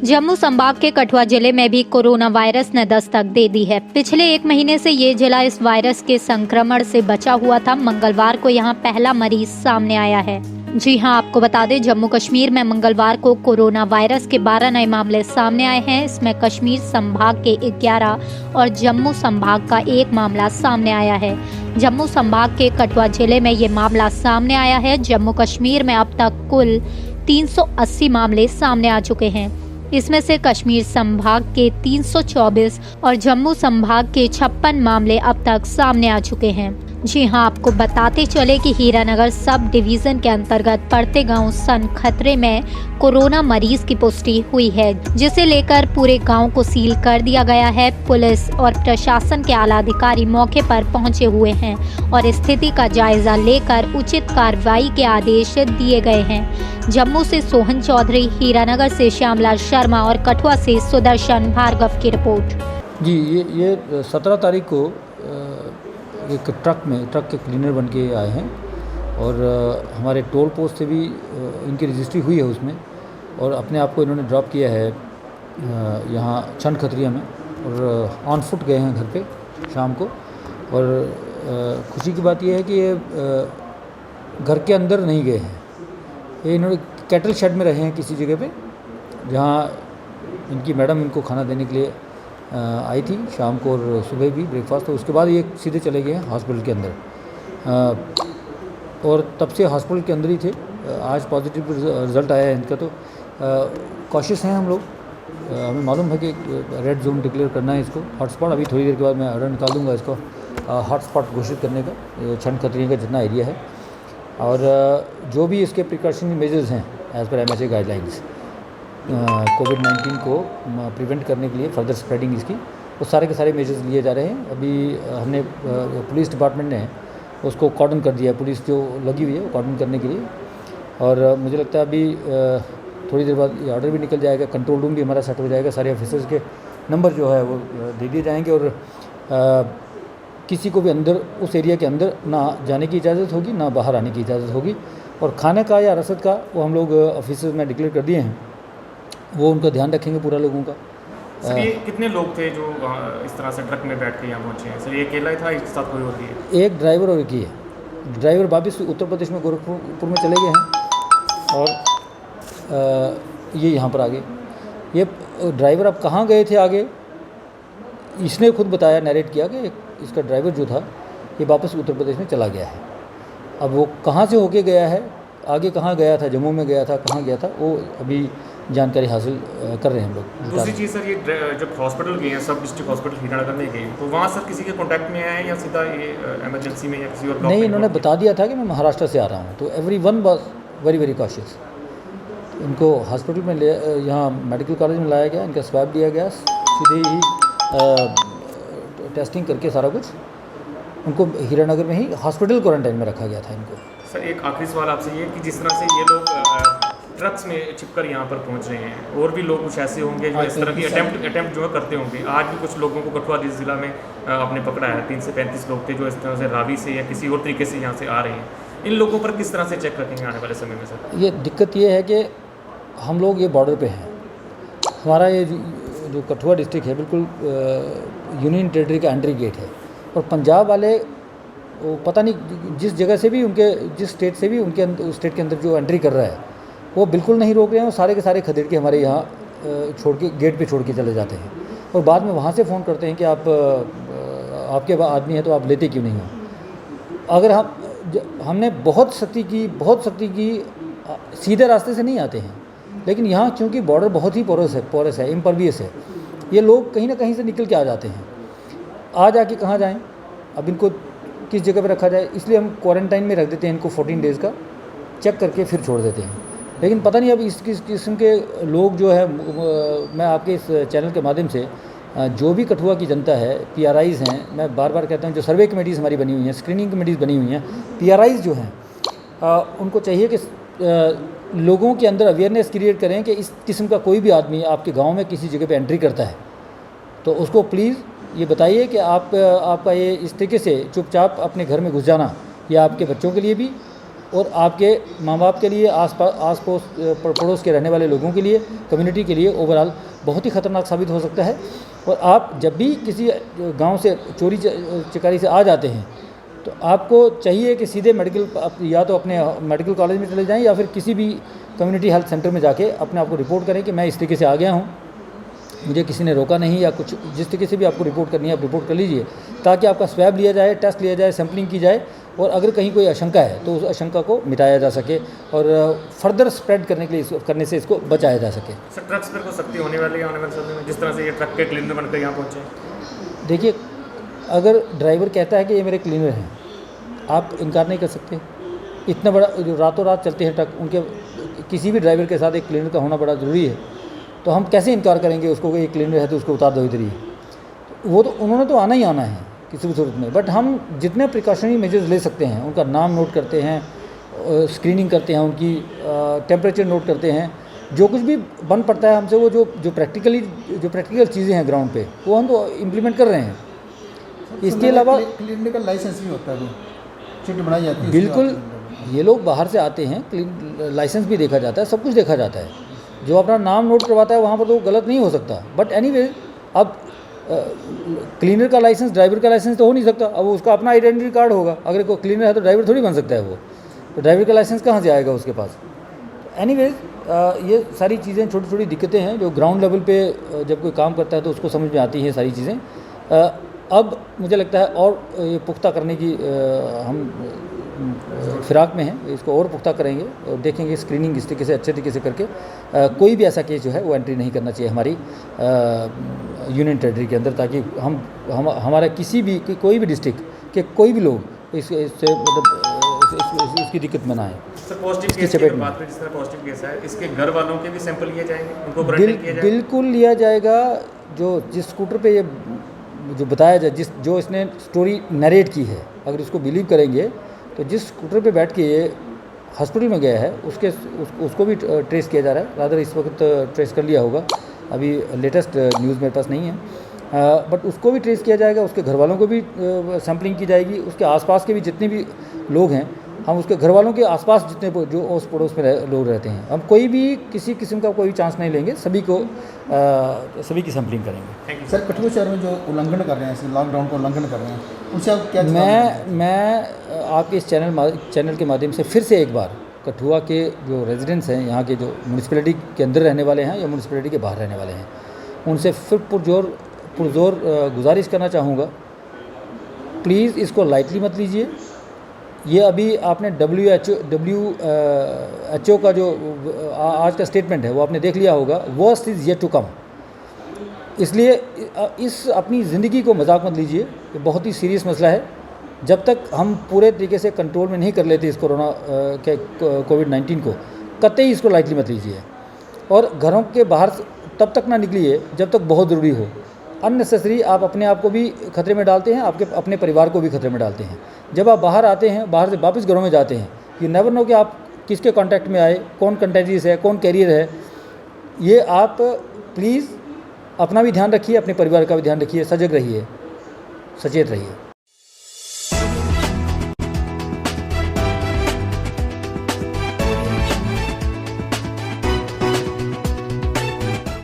जम्मू संभाग के कठुआ जिले में भी कोरोना वायरस ने दस्तक दे दी है। पिछले 1 महीने से ये जिला इस वायरस के संक्रमण से बचा हुआ था। मंगलवार को यहाँ पहला मरीज सामने आया है। जी हां, आपको बता दें, जम्मू कश्मीर में मंगलवार को कोरोना वायरस के 12 नए मामले सामने आए हैं। इसमें कश्मीर संभाग के 11 और जम्मू संभाग का 1 मामला सामने आया है। जम्मू संभाग के कठुआ जिले में ये मामला सामने आया है। जम्मू कश्मीर में अब तक कुल 380 मामले सामने आ चुके हैं। इसमें से कश्मीर संभाग के 324 और जम्मू संभाग के 56 मामले अब तक सामने आ चुके हैं। जी हां, आपको बताते चले कि हीरानगर सब डिवीजन के अंतर्गत पड़ते गांव सन खतरे में कोरोना मरीज की पुष्टि हुई है, जिसे लेकर पूरे गांव को सील कर दिया गया है। पुलिस और प्रशासन के आला अधिकारी मौके पर पहुंचे हुए हैं और स्थिति का जायजा लेकर उचित कार्रवाई के आदेश दिए गए हैं। जम्मू से सोहन चौधरी, हीरानगर से श्यामलाल शर्मा और कठुआ से सुदर्शन भार्गव की रिपोर्ट। जी, ये 17 तारीख को एक ट्रक के क्लीनर बन के आए हैं और हमारे टोल पोस्ट से भी इनकी रजिस्ट्री हुई है उसमें, और अपने आप को इन्होंने ड्रॉप किया है यहाँ छन खतरिया में, और ऑन फुट गए हैं घर पे शाम को। और खुशी की बात यह है कि ये घर के अंदर नहीं गए हैं। ये इन्होंने कैटल शेड में रहे हैं किसी जगह पे, जहाँ इनकी मैडम इनको खाना देने के लिए आई थी शाम को, और सुबह भी ब्रेकफास्ट। तो उसके बाद ये सीधे चले गए हैं हॉस्पिटल के अंदर, और तब से हॉस्पिटल के अंदर ही थे। आज पॉजिटिव रिज़ल्ट आया है इनका। तो कॉशियस हैं हम लोग। हमें मालूम है कि रेड जोन डिक्लेयर करना है इसको, हॉटस्पॉट। अभी थोड़ी देर के बाद मैं ऑर्डर निकाल दूँगा इसको हॉटस्पॉट घोषित करने का, छन खतरिया का जितना एरिया है। और जो भी इसके प्रिकॉशनरी मेजर्स हैं एज़ पर MHA गाइडलाइंस, कोविड-19 को प्रिवेंट करने के लिए, फर्दर स्प्रेडिंग इसकी, वो सारे के सारे मेजर्स लिए जा रहे हैं। अभी हमने पुलिस डिपार्टमेंट ने उसको कॉर्डन कर दिया है, पुलिस जो लगी हुई है वो कॉर्डन करने के लिए। और मुझे लगता है अभी थोड़ी देर बाद ये ऑर्डर भी निकल जाएगा, कंट्रोल रूम भी हमारा सेट हो जाएगा, सारे ऑफिसर्स के नंबर जो है वो दे दिए जाएंगे, और किसी को भी अंदर, उस एरिया के अंदर ना जाने की इजाज़त होगी, ना बाहर आने की इजाज़त होगी। और खाने का या रसद का वो हम लोग ऑफिसर्स में डिक्लेयर कर दिए हैं, वो उनका ध्यान रखेंगे पूरा लोगों का। सर, ये कितने लोग थे जो इस तरह से ट्रक में बैठ के यहाँ पहुँचे हैं? सर, ये अकेला ही था, इसके साथ कोई होती है? एक ड्राइवर और एक ही है। ड्राइवर वापिस उत्तर प्रदेश में गोरखपुर में चले गए हैं, और ये यहाँ पर आ गए। ये ड्राइवर अब कहाँ गए थे आगे, इसने खुद बताया, नरेट किया कि इसका ड्राइवर जो था ये वापस उत्तर प्रदेश में चला गया है। अब वो कहाँ से होके गया है, आगे कहाँ गया था, जम्मू में गया था, कहाँ गया था, वो अभी जानकारी हासिल कर रहे हैं हम लोग। दूसरी चीज़ सर, ये जब हॉस्पिटल गए हैं, सब डिस्ट्रिक्ट हॉस्पिटल हीरानगर में गए, तो वहाँ सर किसी के कॉन्टैक्ट में आए हैं या सीधा ये इमरजेंसी में या किसी और? नहीं, इन्होंने बता दिया था कि मैं महाराष्ट्र से आ रहा हूँ, तो everyone was very very cautious. इनको हॉस्पिटल में यहाँ मेडिकल कॉलेज में लाया गया, इनका स्वैब दिया गया, सीधे ही टेस्टिंग करके सारा कुछ उनको हीरानगर में ही हॉस्पिटल क्वारंटाइन में रखा गया था इनको। सर, एक आखिरी सवाल आपसे ये कि जिस तरह से ये लोग ट्रक्स में छिपकर यहाँ पर पहुँच रहे हैं, और भी लोग कुछ ऐसे होंगे जो इस तरह की अटैम्प्ट जो है करते होंगे। आज भी कुछ लोगों को कठुआ जिला में आपने पकड़ा है, 30 से 35 लोग थे जो इस तरह से रावी से या किसी और तरीके से यहाँ से आ रहे हैं। इन लोगों पर किस तरह से चेक रखेंगे आने वाले समय में सर? ये दिक्कत ये है कि हम लोग ये बॉर्डर पे हैं। हमारा ये जो कठुआ डिस्ट्रिक्ट है बिल्कुल यूनियन टेरिटरी का एंट्री गेट है, और पंजाब वाले वो पता नहीं जिस जगह से भी उनके, जिस स्टेट से भी उनके स्टेट के अंदर जो एंट्री कर रहा है वो बिल्कुल नहीं रोक रहे हैं। वो सारे के सारे खदेड़ के हमारे यहाँ छोड़ के, गेट पे छोड़ के चले जाते हैं, और बाद में वहाँ से फ़ोन करते हैं कि आपके आदमी है तो आप लेते क्यों नहीं हो। अगर हमने बहुत सख्ती की, सीधे रास्ते से नहीं आते हैं, लेकिन यहाँ क्योंकि बॉर्डर बहुत ही पोरस है, इम्परवियस है, ये लोग कहीं ना कहीं से निकल के आ जाते हैं। आ जाके कहाँ जाएं, अब इनको किस जगह पे रखा जाए, इसलिए हम क्वारंटाइन में रख देते हैं इनको, 14 डेज़ का चेक करके फिर छोड़ देते हैं। लेकिन पता नहीं अब इस किस्म के लोग जो है, मैं आपके इस चैनल के माध्यम से जो भी कठुआ की जनता है, PRIs हैं, मैं बार बार कहता हूँ, जो सर्वे कमेटीज़ हमारी बनी हुई हैं, स्क्रीनिंग कमेटीज़ बनी हुई हैं, PRIs जो हैं, उनको चाहिए कि लोगों के अंदर अवेयरनेस क्रिएट करें कि इस किस्म का कोई भी आदमी आपके गांव में किसी जगह पे एंट्री करता है तो उसको प्लीज़ ये बताइए कि आपका ये इस तरीके से चुपचाप अपने घर में घुस जाना, या आपके बच्चों के लिए भी और आपके माँ बाप के लिए, आस पड़ोस के रहने वाले लोगों के लिए, कम्युनिटी के लिए ओवरऑल बहुत ही ख़तरनाक साबित हो सकता है। और आप जब भी किसी गांव से चोरी चकारी से आ जाते हैं तो आपको चाहिए कि सीधे या तो अपने मेडिकल कॉलेज में चले जाएं या फिर किसी भी कम्युनिटी हेल्थ सेंटर में जाके अपने आप को रिपोर्ट करें कि मैं इस तरीके से आ गया हूँ, मुझे किसी ने रोका नहीं, या कुछ जिस तरीके से भी आपको रिपोर्ट करनी है आप रिपोर्ट कर लीजिए, ताकि आपका स्वैब लिया जाए, टेस्ट लिया जाए, सैम्पलिंग की जाए, और अगर कहीं कोई आशंका है तो उस आशंका को मिटाया जा सके और फर्दर स्प्रेड करने से इसको बचाया जा सके। सर, ट्रक्स पर कोई सख्ती होने वाली है आने वाले समय में, जिस तरह से ये ट्रक के क्लीनर बनकर यहाँ पहुँचे? देखिए, अगर ड्राइवर कहता है कि ये मेरे क्लीनर हैं, आप इनकार नहीं कर सकते। इतना बड़ा जो रातों रात चलते हैं ट्रक, उनके किसी भी ड्राइवर के साथ एक क्लीनर का होना बड़ा ज़रूरी है, तो हम कैसे इनकार करेंगे उसको कि एक क्लीनर है तो उसको उतार दो इधर ही। वो तो उन्होंने तो आना ही आना है किसी भी सूरत में, बट हम जितने प्रिकॉशनरी मेजर्स ले सकते हैं, उनका नाम नोट करते हैं, स्क्रीनिंग करते हैं, उनकी टेम्परेचर नोट करते हैं, जो कुछ भी बन पड़ता है हमसे, वो जो प्रैक्टिकल चीज़ें हैं ग्राउंड पे, वो हम तो इम्प्लीमेंट कर रहे हैं। इसके अलावा क्लिनिकल लाइसेंस भी होता है, चिट बनाई जाती है। बिल्कुल, ये लोग बाहर से आते हैं, लाइसेंस भी देखा जाता है, सब कुछ देखा जाता है। जो अपना नाम नोट करवाता है वहाँ पर तो गलत नहीं हो सकता, बट एनीवे अब क्लीनर का लाइसेंस ड्राइवर का लाइसेंस तो हो नहीं सकता। अब उसका अपना आइडेंटिटी कार्ड होगा, अगर कोई क्लीनर है तो ड्राइवर थोड़ी बन सकता है वो, तो ड्राइवर का लाइसेंस कहाँ से आएगा उसके पास। एनीवेज, ये सारी चीज़ें छोटी छोटी दिक्कतें हैं जो ग्राउंड लेवल पे जब कोई काम करता है तो उसको समझ में आती हैं सारी चीज़ें। अब मुझे लगता है और ये पुख्ता करने की हम फिराक में हैं, इसको और पुख्ता करेंगे और देखेंगे स्क्रीनिंग इस तरीके से अच्छे तरीके से करके कोई भी ऐसा केस जो है वो एंट्री नहीं करना चाहिए हमारी यूनियन टेरिटरी के अंदर, ताकि हमारा कोई भी डिस्ट्रिक्ट के कोई भी लोग इससे मतलब इसकी दिक्कत में ना आए। सर, पॉजिटिव केस की बात करें, जिस तरह पॉजिटिव केस है, इसके घर वालों के भी सैंपल लिए जाएंगे, उनको क्वारंटाइन किया जाएगा? बिल्कुल लिया जाएगा। जिस स्कूटर पे ये जो बताया जाए, जो इसने स्टोरी नरेट की है, अगर उसको बिलीव करेंगे तो जिस स्कूटर पे बैठ के ये हॉस्पिटल में गया है उसको भी ट्रेस किया जा रहा है। रादर इस वक्त ट्रेस कर लिया होगा, अभी लेटेस्ट न्यूज़ मेरे पास नहीं है, बट उसको भी ट्रेस किया जाएगा, उसके घर वालों को भी सैम्पलिंग की जाएगी, उसके आसपास के भी जितने भी लोग हैं, हम उसके घर वालों के आसपास जितने जो उस पड़ोस में लोग रहते हैं, हम कोई भी किसी किस्म का कोई चांस नहीं लेंगे, सभी की सैम्पलिंग करेंगे। सर, कठुआ शहर में जो उल्लंघन कर रहे हैं, लॉकडाउन का उल्लंघन कर रहे हैं, उनसे आप क्या? मैं आपके इस चैनल के माध्यम से फिर से एक बार कठुआ के जो रेजिडेंट्स हैं, यहाँ के जो म्यूनिसिपैलिटी के अंदर रहने वाले हैं या म्यूनिसिपैलिटी के बाहर रहने वाले हैं, उनसे फिर पुरजोर गुजारिश करना चाहूँगा, प्लीज़ इसको लाइटली मत लीजिए। ये अभी आपने WHO का जो आज का स्टेटमेंट है वो आपने देख लिया होगा, worst is yet to come. इसलिए इस अपनी ज़िंदगी को मजाक मत लीजिए, ये बहुत ही सीरियस मसला है। जब तक हम पूरे तरीके से कंट्रोल में नहीं कर लेते इस कोविड-19 को, कतई इसको लाइटली मत लीजिए। और घरों के बाहर तब तक ना निकलिए जब तक बहुत ज़रूरी हो। अननेसेसरी आप अपने आप को भी खतरे में डालते हैं, आपके अपने परिवार को भी खतरे में डालते हैं। जब आप बाहर आते हैं, बाहर से वापस घरों में जाते हैं, यू नेवर नो कि आप किसके कांटेक्ट में आए, कौन कंटेजियस है, कौन कैरियर है। ये आप प्लीज़ अपना भी ध्यान रखिए, अपने परिवार का भी ध्यान रखिए, सजग रहिए, सचेत रहिए।